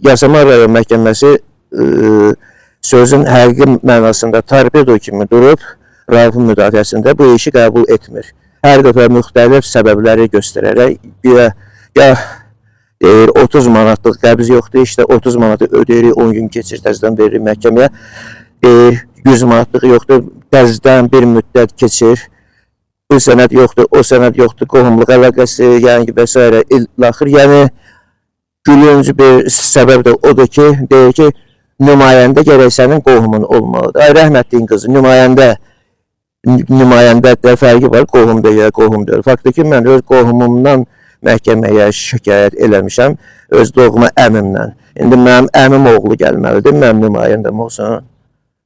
Yasama rayon məhkəməsi sözün həqiqi mənasında torpedo kimi durub Raufun müdafiəsində bu işi qəbul etmir. Hər dəfə müxtəlif səbəbləri göstərərək ya 30 manatlıq qəbz yoxdur, işte 30 manatı ödeyirik, 10 gün keçir, təzədən veririk məhkəməyə. 100 manatlıq yoxdur, təzədən bir müddət keçir. Bu sənəd yoxdur, o sənəd yoxdur, qohumluq əlaqəsi, yəni və s. ilaxır. Yəni gülünc bir səbəb də odur ki, deyir ki, nümayəndə gərək sənin qohumun olmalıdır. Ay rəhmətliyin qızı, nümayəndə də fərqi var, qohum deyil, qohum deyil. Faktdır ki, mən öz qohumumdan məhkəməyə şikayət eləmişəm, öz doğma əmimlə. İndi mənim əmim oğlu gəlməlidir, mənim nümayəndəm olsun.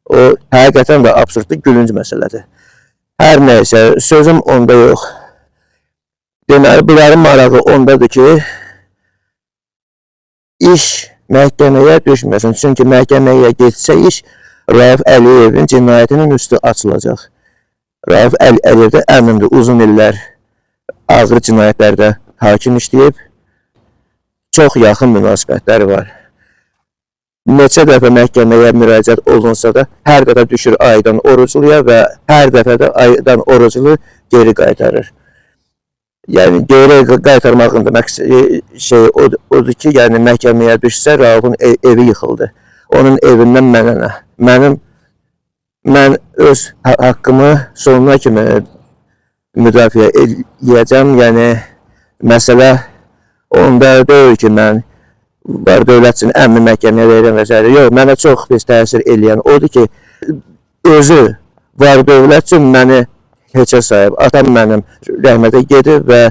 O, həqiqətən də absurddur, gülünc məsələdir. Hər nəysə, sözüm onda yox. Deməli, bunların marağı ondadır ki, iş məhkəməyə düşməsin. Çünki məhkəməyə getsə iş, Rauf Əliyevin cinayətinin üstü açılacaq. Rauf Əliyev də əmindir, uzun illər ağır cinayətlərdə hakim işləyib, çox yaxın münasibətləri var. Neçə dəfə məhkəməyə müraciət olunsa da, hər dəfə düşür aydan orucluya və hər dəfə də aydan oruclu geri qaytarır. Yəni, geri qaytarmağın da şey odur ki, yəni məhkəməyə düşsə, Raufun evi yıxıldı. Onun evindən mənə mən öz haqqımı sonuna kimi müdafiə edəcəm. Yəni, məsələ onda deyil ki, mən var dövlət üçün əmni məhkəməyə verirəm və s. Yox, mənə çox pis təsir eləyən odur ki, özü var dövlət üçün məni heçə sayıb. Atam mənim rəhmətə gedib və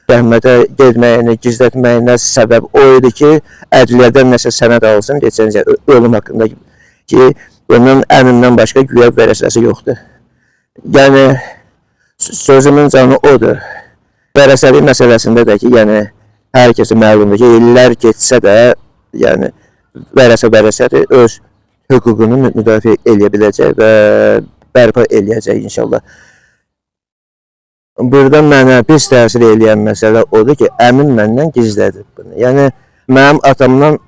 rəhmətə gedməyini, gizlətməyinə səbəb o idi ki, ədliyyədən nəsə sənəd alsın, geçəncə ölüm haqqında ki, onun əmimdən başqa güya vərəsəsi yoxdur. Yəni, sözümün canı odur. Vərəsəlik məsələsində də ki, yəni, hər kəsə məlumdur ki, illər geçsə də, yəni, vərəsədir, öz hüququnu müdafiə eləyə biləcək və bərpa eləyəcək inşallah. Burada mənə pis təsir eləyən məsələ odur ki, əmim məndən gizlədib bunu. Yəni, mənim atamdan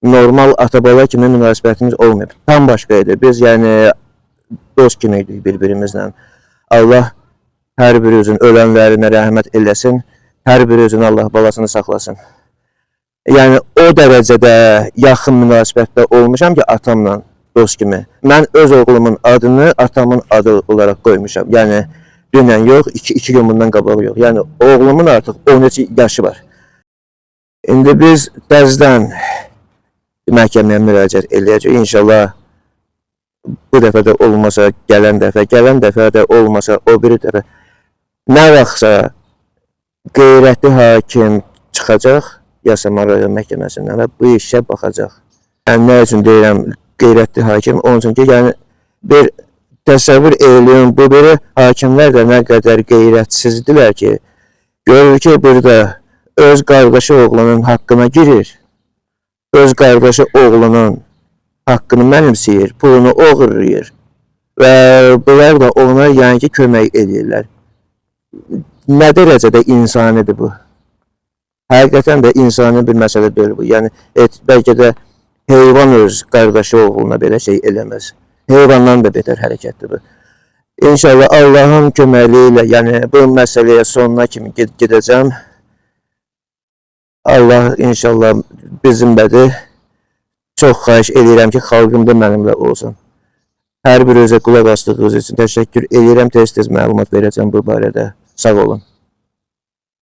normal ata-bala kimi münasibətimiz olmayıb. Tam başqa idi. Biz, yəni, dost kimi idik bir-birimizlə. Allah hər birimizin ölənlərinə rəhmət eləsin. Hər birimizin Allah balasını saxlasın. Yəni, o dərəcədə yaxın münasibətdə olmuşam ki, atamla dost kimi. Mən öz oğlumun adını atamın adı olaraq qoymuşam. Yəni, dünən yox, 2 gün bundan qabağı yox. Yəni, oğlumun artıq 13 yaşı var. İndi biz dəzdən məhkəməyə müraciət eləyəcək. İnşallah bu dəfə də olmasa, gələn dəfə də olmasa, o biri dəfə. Nə vaxtsa qeyrətli hakim çıxacaq Yasama rayon məhkəməsindən və bu işə baxacaq. Yəni, nə üçün deyirəm qeyrətli hakim? Onun üçün ki, yəni, bir təsəvvür eləyin, bu biri hakimlər də nə qədər qeyrətsizdirlər ki, görür ki, burada öz qardaşı oğlunun haqqına girir, öz qardaşı oğlunun haqqını mənimsəyir, pulunu oğurlayır və bunlar da ona yəni ki, kömək edirlər. Nə dərəcədə insanidir bu? Həqiqətən də insani bir məsələ deyil bu. Yəni, bəlkə də heyvan öz qardaşı oğluna belə şey eləməz. Heyvandan da betər hərəkətdir bu. İnşallah Allahın köməkliyi ilə, yəni bu məsələyə sonuna kimi gedəcəm. Allah inşallah bizimlədir. Çox xahiş edirəm ki, xalqım da mənimlə olsun. Hər birinizə qulaq asdığınız üçün təşəkkür edirəm. Tez-tez məlumat verəcəm bu barədə. Sağ olun.